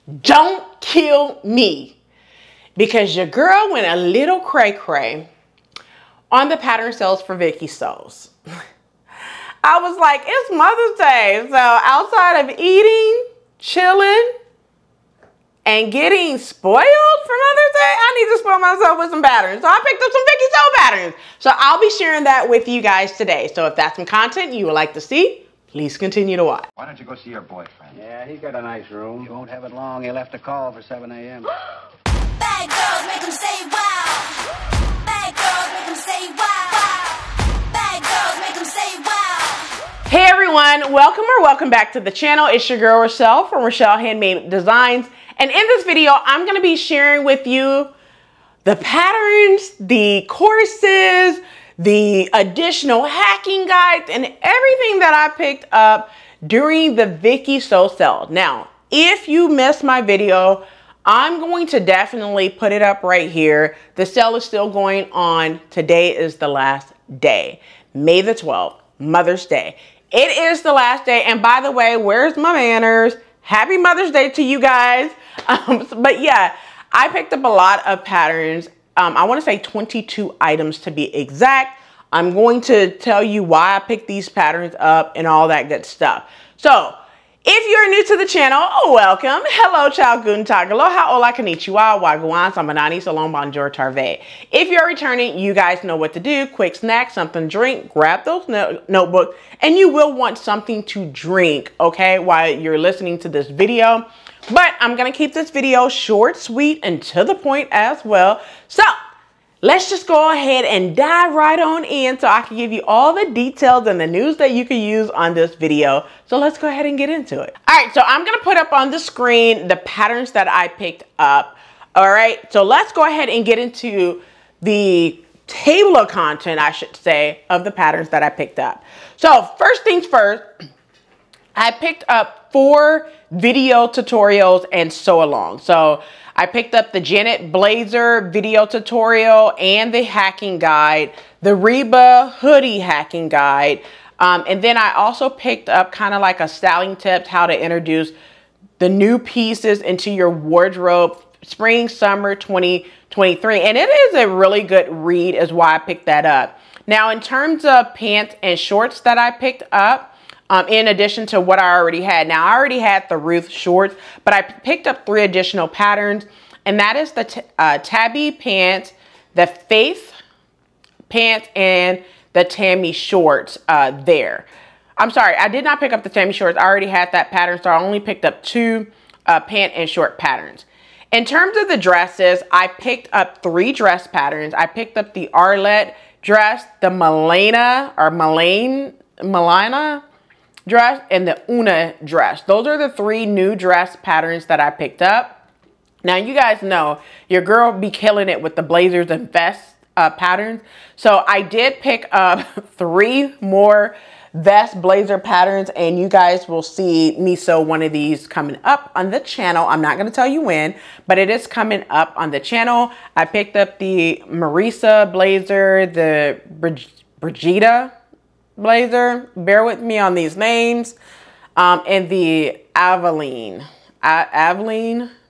don't kill me, because your girl went a little cray-cray on the pattern sales for Viki Sews. I was like, it's Mother's Day, so outside of eating, chilling, and getting spoiled for Mother's Day, I need to spoil myself with some patterns. So I picked up some Viki Sew patterns. So I'll be sharing that with you guys today. So if that's some content you would like to see, please continue to watch. Why don't you go see your boyfriend? Yeah, he's got a nice room. You won't have it long. He'll have to call for 7 a.m. Bad girls make them say wow. Bad girls make them say wow. Bad girls make them say wow. Hey everyone, welcome back to the channel. It's your girl Rochelle from Rochelle.Handmade.Designs. And in this video, I'm going to be sharing with you the patterns, the courses, the additional hacking guides, and everything that I picked up during the Viki Sew sale. Now, if you missed my video, I'm going to definitely put it up right here. The sale is still going on. Today is the last day, May the 12th, Mother's Day. It is the last day. And by the way, where's my manners? Happy Mother's Day to you guys. But yeah, I picked up a lot of patterns. I want to say 22 items to be exact. I'm going to tell you why I picked these patterns up and all that good stuff. So if you're new to the channel, welcome. Hello, Ciao, Guten, Aloha, Hola, Konnichiwa, Gwaan, Sabonani, Shalom, Bonjour, Tarve. If you're returning, you guys know what to do. Quick snack, something to drink, grab those notebooks, and you will want something to drink, okay, while you're listening to this video. But I'm going to keep this video short, sweet, and to the point as well. So let's just go ahead and dive right on in so I can give you all the details and the news that you can use on this video. So let's go ahead and get into it. All right, so I'm going to put up on the screen the patterns that I picked up. All right, so let's go ahead and get into the table of content, I should say, of the patterns that I picked up. So first things first, I picked up 4 video tutorials and sew along. So I picked up the Janet Blazer video tutorial and the hacking guide, the Reba Hoodie hacking guide. And then I also picked up kind of like a styling tips, how to introduce the new pieces into your wardrobe, spring, summer 2023. And it is a really good read is why I picked that up. Now, in terms of pants and shorts that I picked up, in addition to what I already had. Now, I already had the Ruth shorts, but I picked up 3 additional patterns, and that is the Tabby Pants, the Faythe Pants, and the Tammy shorts there. I'm sorry, I did not pick up the Tammy shorts. I already had that pattern, so I only picked up 2 pant and short patterns. In terms of the dresses, I picked up 3 dress patterns. I picked up the Arlette Dress, the Milana Dress, and the Oona Dress. Those are the 3 new dress patterns that I picked up. Now, you guys know your girl be killing it with the blazers and vest patterns. So I did pick up 3 more vest blazer patterns, and you guys will see me sew one of these coming up on the channel. I'm not going to tell you when, but it is coming up on the channel. I picked up the Marisa Blazer, the Brigitta Blazer, bear with me on these names, and the Aveline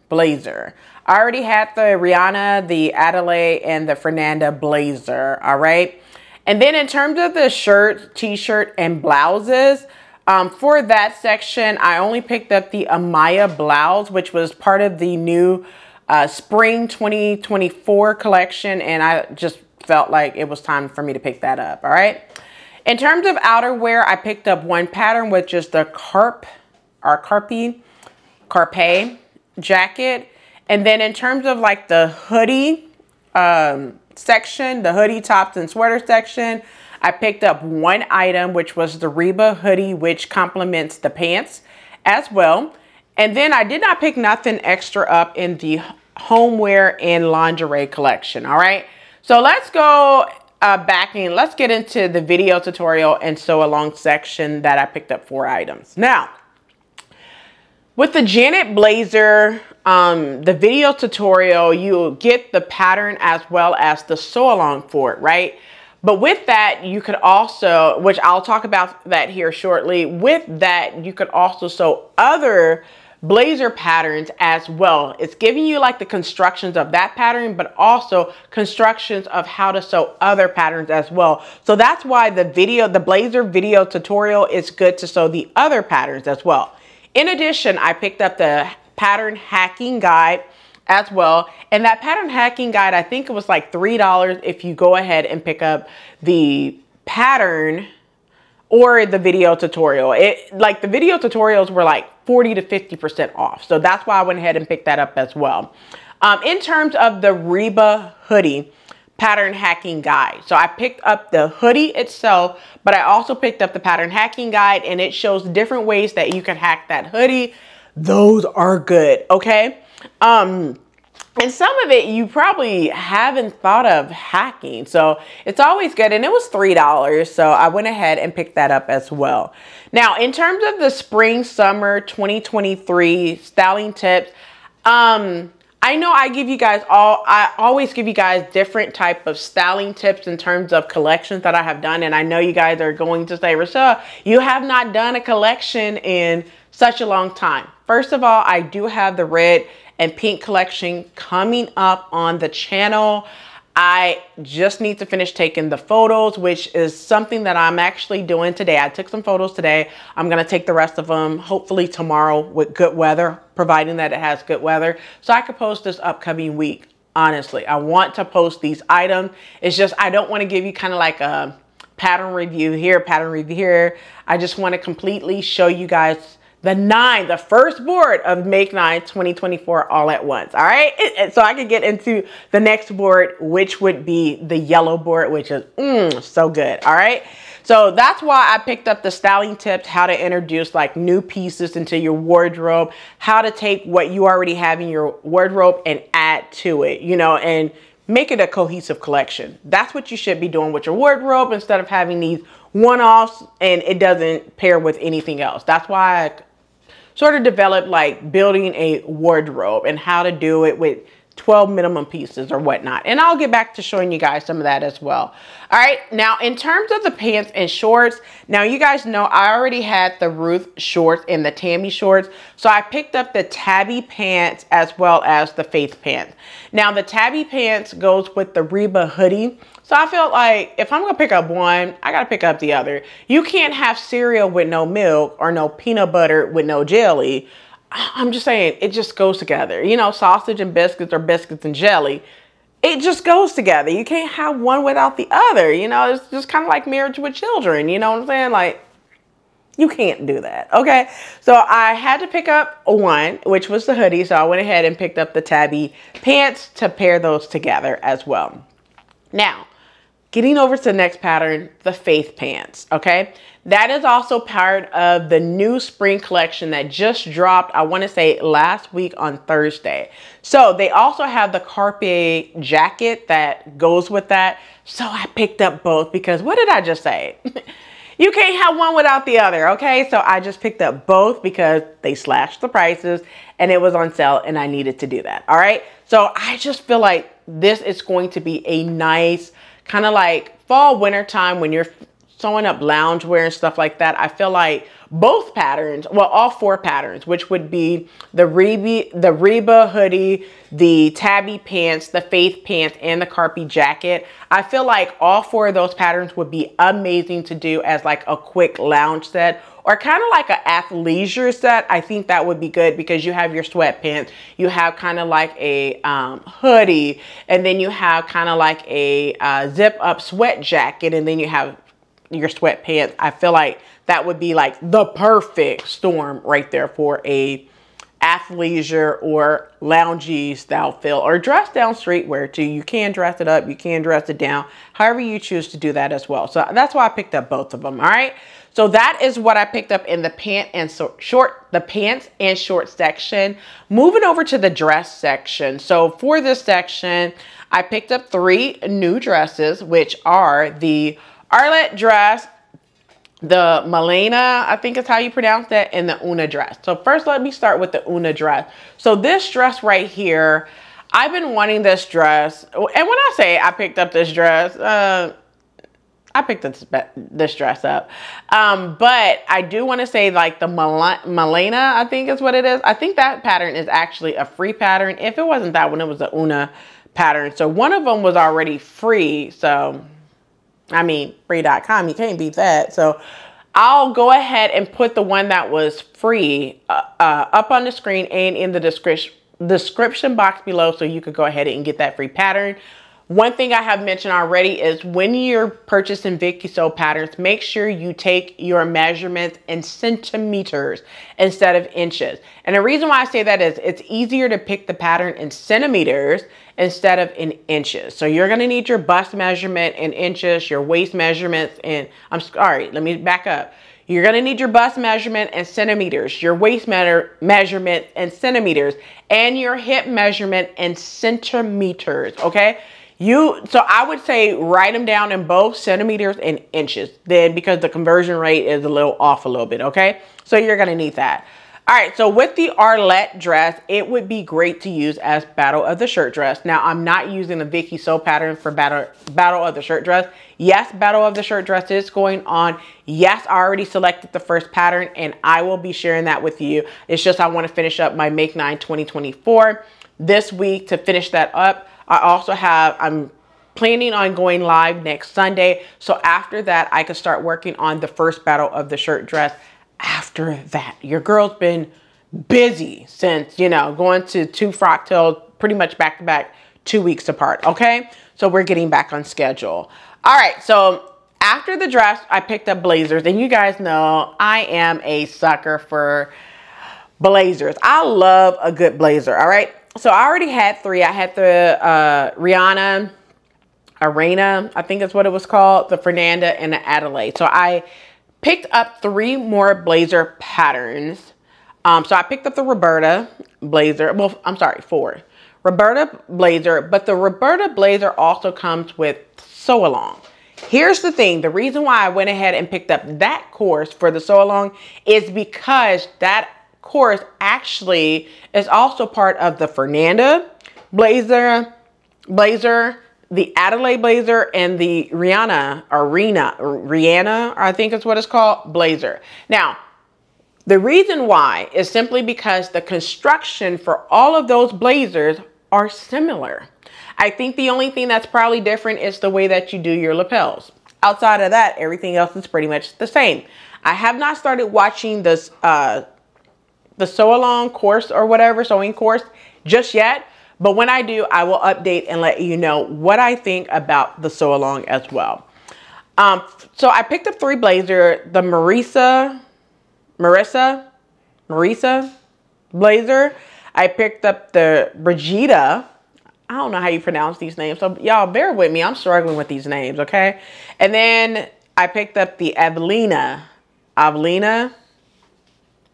Blazer. I already had the Rihanna, the Adelaide, and the Fernanda Blazer, all right? And then in terms of the shirts, t-shirt, and blouses, for that section, I only picked up the Amaya Blouse, which was part of the new spring 2024 collection, and I just felt like it was time for me to pick that up, all right? In terms of outerwear, I picked up 1 pattern, which is the Carpe Jacket. And then in terms of like the hoodie section, the hoodie tops and sweater section, I picked up 1 item, which was the Reba Hoodie, which complements the pants as well. And then I did not pick nothing extra up in the homeware and lingerie collection, all right? So let's go back in. Let's get into the video tutorial and sew along section that I picked up 4 items. Now, with the Janet Blazer, the video tutorial, you'll get the pattern as well as the sew along for it, right? But with that, you could also, which I'll talk about that here shortly, with that, you could also sew other blazer patterns as well. It's giving you like the constructions of that pattern, but also constructions of how to sew other patterns as well. So that's why the blazer video tutorial is good to sew the other patterns as well. In addition, I picked up the pattern hacking guide as well. And that pattern hacking guide, I think it was like $3 if you go ahead and pick up the pattern or the video tutorial. Like the video tutorials were like 40 to 50% off. So that's why I went ahead and picked that up as well. In terms of the Reba Hoodie pattern hacking guide. So I picked up the hoodie itself, but I also picked up the pattern hacking guide, and it shows different ways that you can hack that hoodie. Those are good, okay? And some of it you probably haven't thought of hacking. So it's always good. And it was $3. So I went ahead and picked that up as well. Now, in terms of the spring, summer 2023 styling tips, I know I always give you guys different type of styling tips in terms of collections that I have done. And I know you guys are going to say, Rochelle, you have not done a collection in such a long time. First of all, I do have the red and pink collection coming up on the channel. I just need to finish taking the photos, which is something that I'm actually doing today. I took some photos today. I'm gonna take the rest of them hopefully tomorrow with good weather, providing that it has good weather, so I could post this upcoming week. Honestly, I want to post these items. It's just I don't want to give you kind of like a pattern review here, pattern review here. I just want to completely show you guys the first board of Make 9 2024 all at once. All right. So I could get into the next board, which would be the yellow board, which is so good. All right. So that's why I picked up the styling tips, how to introduce like new pieces into your wardrobe, how to take what you already have in your wardrobe and add to it, you know, and make it a cohesive collection. That's what you should be doing with your wardrobe instead of having these one-offs and it doesn't pair with anything else. That's why I sort of developed like building a wardrobe and how to do it with 12 minimum pieces or whatnot. And I'll get back to showing you guys some of that as well. All right. Now, in terms of the pants and shorts, now you guys know I already had the Ruth shorts and the Tammy shorts. So I picked up the Tabby Pants as well as the Faythe Pants. Now, the Tabby Pants goes with the Reba Hoodie. So I felt like if I'm going to pick up one, I got to pick up the other. You can't have cereal with no milk or no peanut butter with no jelly. I'm just saying, it just goes together. You know, sausage and biscuits or biscuits and jelly. It just goes together. You can't have one without the other. You know, it's just kind of like marriage with children. You know what I'm saying? Like, you can't do that. Okay. So I had to pick up one, which was the hoodie. So I went ahead and picked up the Tabby Pants to pair those together as well. Now, getting over to the next pattern, the Faythe Pants, okay? That is also part of the new spring collection that just dropped, I want to say last week on Thursday. So they also have the Carpe Jacket that goes with that. So I picked up both because what did I just say? You can't have one without the other, okay? So I just picked up both because they slashed the prices and it was on sale and I needed to do that, all right? So I just feel like this is going to be a nice kind of like fall winter time when you're sewing up loungewear and stuff like that. I feel like both patterns, well, all four patterns, which would be the Reba Hoodie, the Tabby Pants, the Faythe Pants, and the Carpe Jacket. I feel like all four of those patterns would be amazing to do as like a quick lounge set or kind of like an athleisure set. I think that would be good because you have your sweatpants, you have kind of like a hoodie, and then you have kind of like a zip up sweat jacket, and then you have your sweatpants. I feel like that would be like the perfect storm right there for a athleisure or loungy style feel, or dress down streetwear too. You can dress it up, you can dress it down, however you choose to do that as well. So that's why I picked up both of them. All right. So that is what I picked up in the pants and short section. Moving over to the dress section. So for this section, I picked up 3 new dresses, which are the Arlette Dress, the Milana, I think is how you pronounce that, and the Oona Dress. So first, let me start with the Oona Dress. So this dress right here, I've been wanting this dress. And when I say I picked up this dress, I picked this dress up. But I do want to say like the Milana, I think is what it is. I think that pattern is actually a free pattern. If it wasn't that one, it was the Oona pattern. So one of them was already free. So, I mean, free.com, you can't beat that. So I'll go ahead and put the one that was free up on the screen and in the description box below, so you could go ahead and get that free pattern. One thing I have mentioned already is when you're purchasing Viki sew patterns, make sure you take your measurements in centimeters instead of inches. And the reason why I say that is it's easier to pick the pattern in centimeters instead of in inches. So you're going to need your bust measurement in inches, your waist measurements in, I'm sorry, let me back up. You're going to need your bust measurement in centimeters, your waist measurement in centimeters, and your hip measurement in centimeters, okay? So I would say write them down in both centimeters and inches, then, because the conversion rate is a little off a little bit, okay? So you're going to need that. All right, so with the Arlette dress, it would be great to use as Battle of the Shirt dress. Now, I'm not using the Viki sew pattern for Battle of the Shirt dress. Yes, Battle of the Shirt dress is going on. Yes, I already selected the first pattern, and I will be sharing that with you. It's just I want to finish up my Make 9 2024 this week to finish that up. I'm planning on going live next Sunday. So after that, I can start working on the first Battle of the Shirt dress. After that, your girl's been busy since, you know, going to 2 frock tails pretty much back to back 2 weeks apart. Okay. So we're getting back on schedule. All right. So after the dress, I picked up blazers, and you guys know I am a sucker for blazers. I love a good blazer. All right. So I already had 3. I had the Arena, I think is what it was called, the Fernanda, and the Adelaide. So I picked up 3 more blazer patterns. So I picked up the Roberta Blazer. Well, I'm sorry, 4. Roberta Blazer, but the Roberta Blazer also comes with sew along. Here's the thing. The reason why I went ahead and picked up that course for the sew along is because that course actually is also part of the Fernanda Blazer, the Adelaide Blazer, and the Rihanna, I think is what it's called, Blazer. Now, the reason why is simply because the construction for all of those blazers are similar. I think the only thing that's probably different is the way that you do your lapels. Outside of that, everything else is pretty much the same. I have not started watching this, the sew along course or whatever, sewing course just yet. But when I do, I will update and let you know what I think about the sew along as well. So I picked up 3 blazer, the Marisa Blazer. I picked up the Brigitta. I don't know how you pronounce these names. So y'all bear with me. I'm struggling with these names. Okay. And then I picked up the Aveline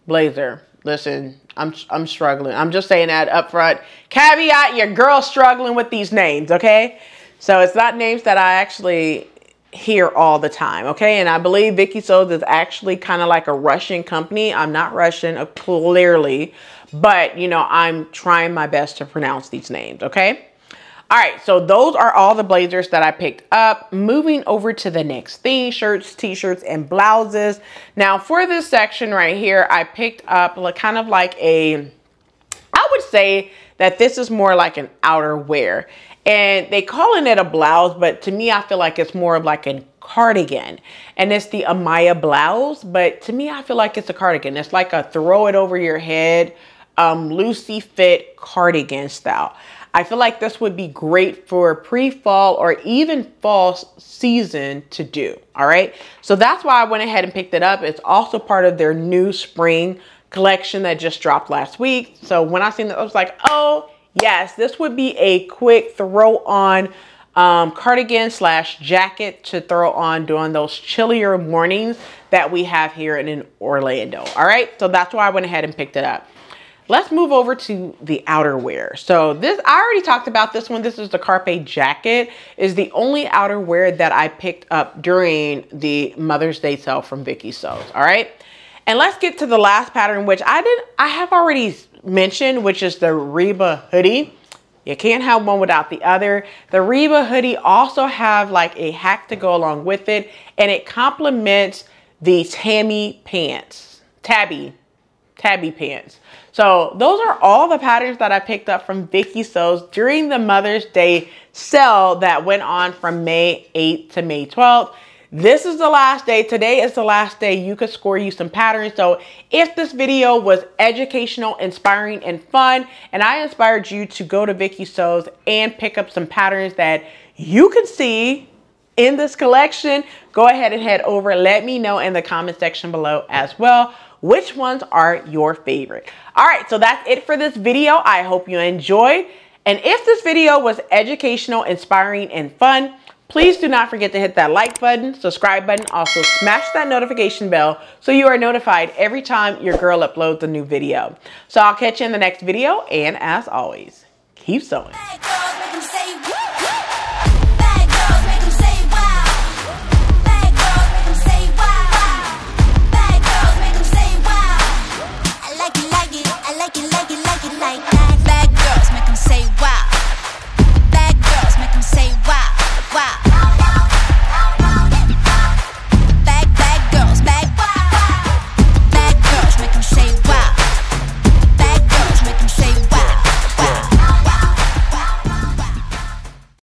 Blazer. Listen, I'm struggling. I'm just saying that up front. Caveat, your girl's struggling with these names, okay? So it's not names that I actually hear all the time, okay? And I believe Viki Sews is actually kind of like a Russian company. I'm not Russian, clearly, but, you know, I'm trying my best to pronounce these names, okay? All right, so those are all the blazers that I picked up. Moving over to the next thing, shirts, t-shirts, and blouses. Now, for this section right here, I picked up kind of like I would say that this is more like an outerwear. And they calling it a blouse, but to me, I feel like it's more of like a cardigan. And it's the Amaya Blouse, but to me, I feel like it's a cardigan. It's like a throw it over your head, loosey fit cardigan style. I feel like this would be great for pre-fall or even fall season to do. All right. So that's why I went ahead and picked it up. It's also part of their new spring collection that just dropped last week. So when I seen that, I was like, oh yes, this would be a quick throw on cardigan / jacket to throw on during those chillier mornings that we have here in Orlando. All right. So that's why I went ahead and picked it up. Let's move over to the outerwear. So this, I already talked about this one. This is the Carpe Jacket. Is the only outerwear that I picked up during the Mother's Day sale from Viki Sews. All right. And let's get to the last pattern, which I have already mentioned, which is the Reba Hoodie. You can't have one without the other. The Reba hoodie also have like a hack to go along with it, and it complements the Tabby Pants. So those are all the patterns that I picked up from Viki Sews during the Mother's Day sale that went on from May 8th to May 12th. This is the last day. Today is the last day you could score you some patterns. So if this video was educational, inspiring, and fun, and I inspired you to go to Viki Sews and pick up some patterns that you can see in this collection, go ahead and head over. Let me know in the comment section below as well which ones are your favorite. All right, so that's it for this video. I hope you enjoyed. And if this video was educational, inspiring, and fun, please do not forget to hit that like button, subscribe button, also smash that notification bell so you are notified every time your girl uploads a new video. So I'll catch you in the next video, and as always, keep sewing.